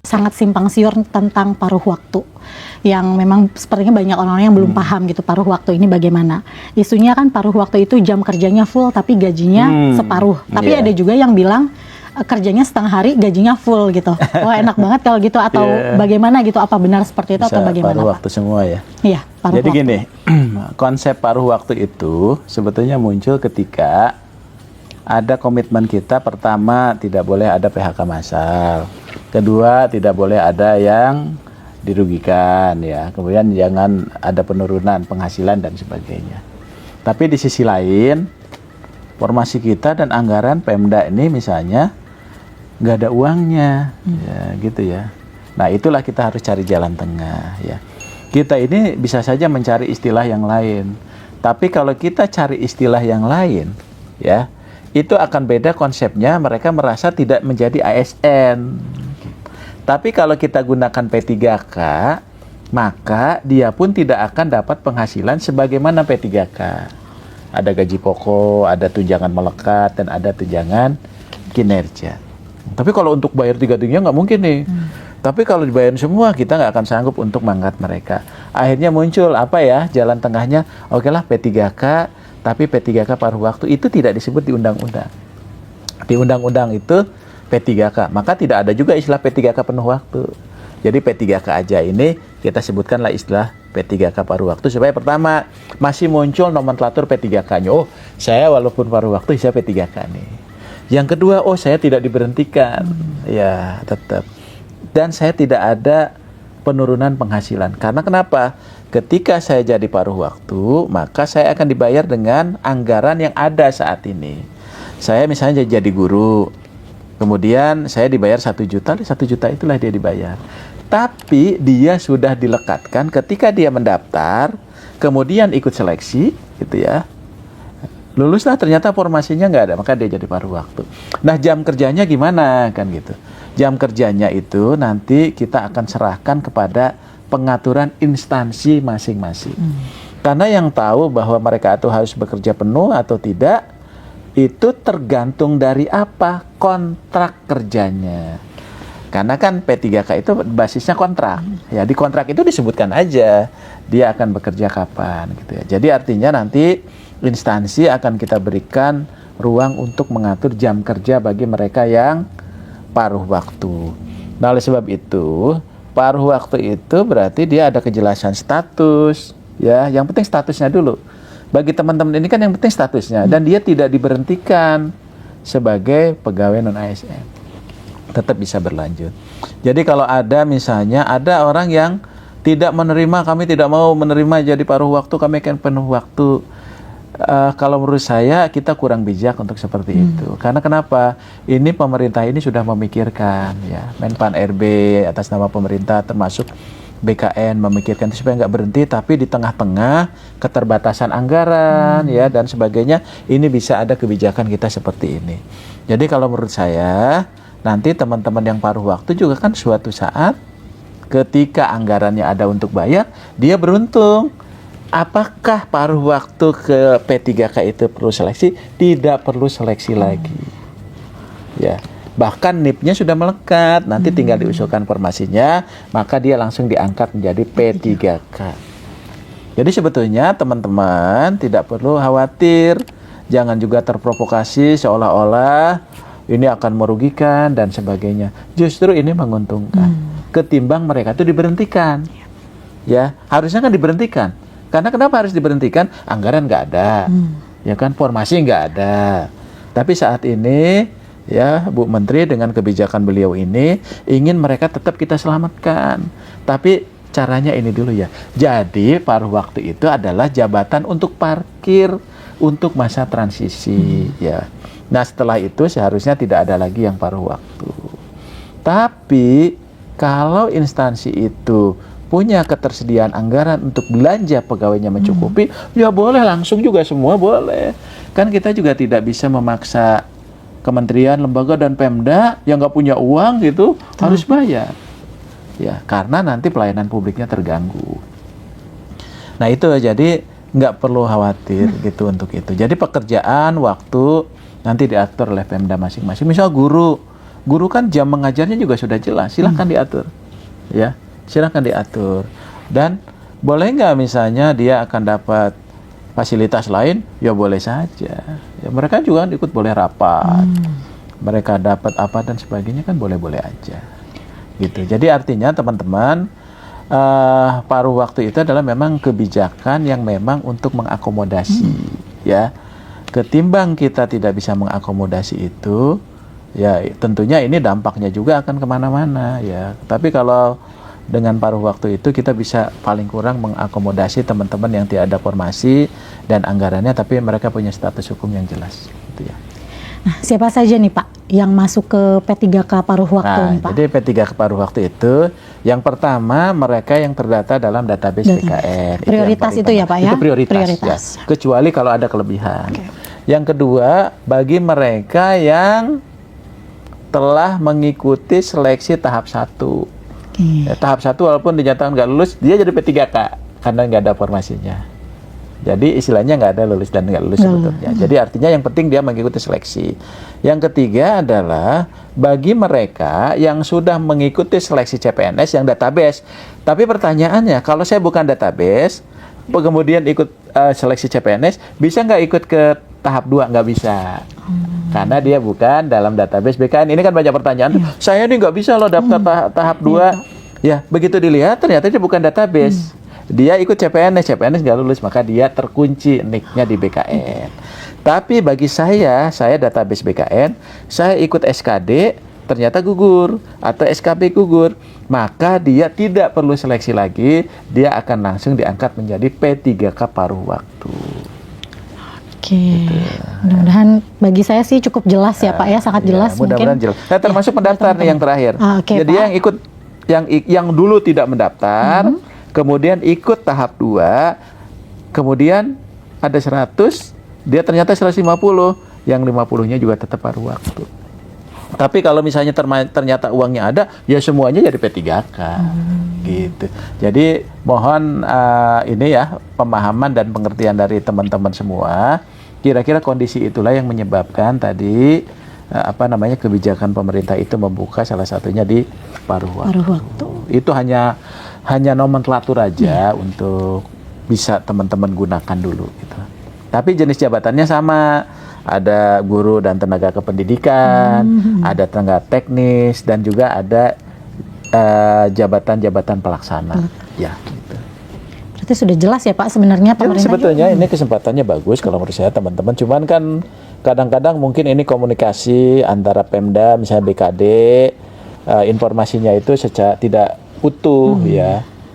sangat simpang siur tentang paruh waktu, yang memang sepertinya banyak orang-orang yang belum paham gitu paruh waktu ini bagaimana. Isunya kan paruh waktu itu jam kerjanya full tapi gajinya separuh. Tapi ada juga yang bilang kerjanya setengah hari, gajinya full gitu. Wah, enak banget kalau gitu, atau bagaimana gitu? Apa benar seperti itu? Bisa atau bagaimana, paruh Pak? Waktu semua ya? Iya, paruh Jadi waktu. gini, konsep paruh waktu itu sebetulnya muncul ketika ada komitmen kita. Pertama, tidak boleh ada PHK massal. Kedua, tidak boleh ada yang dirugikan ya. Kemudian jangan ada penurunan penghasilan dan sebagainya. Tapi di sisi lain, formasi kita dan anggaran Pemda ini misalnya nggak ada uangnya, ya gitu ya. Nah, itulah kita harus cari jalan tengah ya. Kita ini bisa saja mencari istilah yang lain, tapi kalau kita cari istilah yang lain ya, itu akan beda konsepnya. Mereka merasa tidak menjadi ASN. Tapi kalau kita gunakan P3K, maka dia pun tidak akan dapat penghasilan sebagaimana P3K. Ada gaji pokok, ada tunjangan melekat, dan ada tunjangan kinerja. Tapi kalau untuk bayar tiga-tiganya nggak mungkin nih. Tapi kalau dibayar semua, kita nggak akan sanggup untuk mengangkat mereka. Akhirnya muncul apa ya, jalan tengahnya, oke lah P3K, tapi P3K paruh waktu itu tidak disebut di undang-undang. Di undang-undang itu P3K, maka tidak ada juga istilah P3K penuh waktu. Jadi P3K aja ini kita sebutkanlah istilah P3K paruh waktu, supaya pertama masih muncul nomenklatur P3K-nya. Oh, saya walaupun paruh waktu saya P3K nih. Yang kedua, oh saya tidak diberhentikan, ya tetap. Dan saya tidak ada penurunan penghasilan. Karena kenapa? Ketika saya jadi paruh waktu, maka saya akan dibayar dengan anggaran yang ada saat ini. Saya misalnya jadi guru, kemudian saya dibayar 1 juta, 1 juta itulah dia dibayar. Tapi dia sudah dilekatkan ketika dia mendaftar, kemudian ikut seleksi, gitu ya. Luluslah, ternyata formasinya nggak ada, maka dia jadi paruh waktu. Nah, jam kerjanya gimana kan gitu? Jam kerjanya itu nanti kita akan serahkan kepada pengaturan instansi masing-masing. Karena yang tahu bahwa mereka itu harus bekerja penuh atau tidak, itu tergantung dari apa? Kontrak kerjanya. Karena kan P3K itu basisnya kontrak. Ya, di kontrak itu disebutkan aja dia akan bekerja kapan gitu ya. Jadi artinya nanti instansi akan kita berikan ruang untuk mengatur jam kerja bagi mereka yang paruh waktu. Nah, oleh sebab itu, paruh waktu itu berarti dia ada kejelasan status, ya. Yang penting statusnya dulu. Bagi teman-teman ini kan yang penting statusnya, dan dia tidak diberhentikan sebagai pegawai non-ASN. Tetap bisa berlanjut. Jadi kalau ada misalnya ada orang yang tidak menerima, kami tidak mau menerima jadi paruh waktu, kami akan penuh waktu. Kalau menurut saya kita kurang bijak untuk seperti itu. Karena kenapa? Ini pemerintah ini sudah memikirkan, ya, Menpan RB atas nama pemerintah termasuk BKN memikirkan itu supaya nggak berhenti, tapi di tengah-tengah keterbatasan anggaran, ya, dan sebagainya, ini bisa ada kebijakan kita seperti ini. Jadi kalau menurut saya nanti teman-teman yang paruh waktu juga kan suatu saat ketika anggarannya ada untuk bayar, dia beruntung. Apakah paruh waktu ke P3K itu perlu seleksi? Tidak perlu seleksi lagi. Ya, bahkan NIP-nya sudah melekat, nanti tinggal diusulkan formasinya, maka dia langsung diangkat menjadi P3K. Jadi sebetulnya teman-teman tidak perlu khawatir, jangan juga terprovokasi seolah-olah ini akan merugikan dan sebagainya. Justru ini menguntungkan. Ketimbang mereka itu diberhentikan. Ya, harusnya kan diberhentikan. Karena kenapa harus diberhentikan? Anggaran nggak ada, ya kan, formasi nggak ada. Tapi saat ini, ya, Bu Menteri dengan kebijakan beliau ini ingin mereka tetap kita selamatkan. Tapi caranya ini dulu ya. Jadi paruh waktu itu adalah jabatan untuk parkir untuk masa transisi, ya. Nah, setelah itu seharusnya tidak ada lagi yang paruh waktu. Tapi kalau instansi itu punya ketersediaan anggaran untuk belanja pegawainya mencukupi, ya boleh langsung juga semua boleh. Kan kita juga tidak bisa memaksa kementerian, lembaga, dan Pemda yang nggak punya uang gitu harus bayar. Ya, karena nanti pelayanan publiknya terganggu. Nah itu, jadi nggak perlu khawatir gitu untuk itu. Jadi pekerjaan, waktu nanti diatur oleh Pemda masing-masing. Misal guru guru kan jam mengajarnya juga sudah jelas, silahkan diatur, ya, silahkan diatur. Dan boleh nggak misalnya dia akan dapat fasilitas lain, ya boleh saja. Ya, mereka juga ikut boleh rapat, mereka dapat apa dan sebagainya kan boleh-boleh aja, gitu. Jadi artinya teman-teman, paruh waktu itu adalah memang kebijakan yang memang untuk mengakomodasi, ya. Ketimbang kita tidak bisa mengakomodasi itu, ya tentunya ini dampaknya juga akan kemana-mana, ya. Tapi kalau dengan paruh waktu itu kita bisa paling kurang mengakomodasi teman-teman yang tidak ada formasi dan anggarannya, tapi mereka punya status hukum yang jelas, gitu ya. Nah, siapa saja nih Pak yang masuk ke P3K paruh waktu nih Pak? Jadi P3K paruh waktu itu, yang pertama mereka yang terdata dalam database BKN. Prioritas itu ya Pak ya? Itu prioritas. Ya. Kecuali kalau ada kelebihan. Yang kedua, bagi mereka yang telah mengikuti seleksi tahap 1. Ya, tahap 1 walaupun dinyatakan nggak lulus, dia jadi P3K karena nggak ada formasinya. Jadi istilahnya nggak ada lulus dan nggak lulus sebetulnya. Jadi artinya yang penting dia mengikuti seleksi. Yang ketiga adalah bagi mereka yang sudah mengikuti seleksi CPNS yang database. Tapi pertanyaannya, kalau saya bukan database, kemudian ikut seleksi CPNS, bisa nggak ikut ke tahap 2? Nggak bisa. Karena dia bukan dalam database BKN. Ini kan banyak pertanyaan. Saya ini nggak bisa loh daftar tahap 2. Ya, begitu dilihat ternyata dia bukan database. Dia ikut CPNS nggak lulus, maka dia terkunci nicknya di BKN. Tapi bagi saya database BKN, saya ikut SKD, ternyata gugur, atau SKB gugur, maka dia tidak perlu seleksi lagi, dia akan langsung diangkat menjadi P3K paruh waktu. Oke, mudah-mudahan bagi saya sih cukup jelas ya Pak ya, sangat jelas. Mudah-mudahan jelas. Nah, termasuk pendaftar nih yang terakhir. Jadi Pak, yang ikut, yang dulu tidak mendaftar, kemudian ikut tahap 2, kemudian ada 100, dia ternyata 150, yang 50-nya juga tetap paruh waktu. Tapi kalau misalnya ternyata uangnya ada, ya semuanya jadi P3K, gitu. Jadi mohon ini ya pemahaman dan pengertian dari teman-teman semua. Kira-kira kondisi itulah yang menyebabkan tadi kebijakan pemerintah itu membuka salah satunya di paruh waktu. Itu hanya nomenklatur aja untuk bisa teman-teman gunakan dulu gitu. Tapi jenis jabatannya sama, ada guru dan tenaga kependidikan, ada tenaga teknis, dan juga ada jabatan-jabatan pelaksana. Ya, gitu. Berarti sudah jelas ya Pak sebenarnya pemerintah. Sebetulnya ini kesempatannya bagus kalau menurut saya teman-teman. Cuman kan kadang-kadang mungkin ini komunikasi antara Pemda, misalnya BKD, informasinya itu secara tidak utuh ya.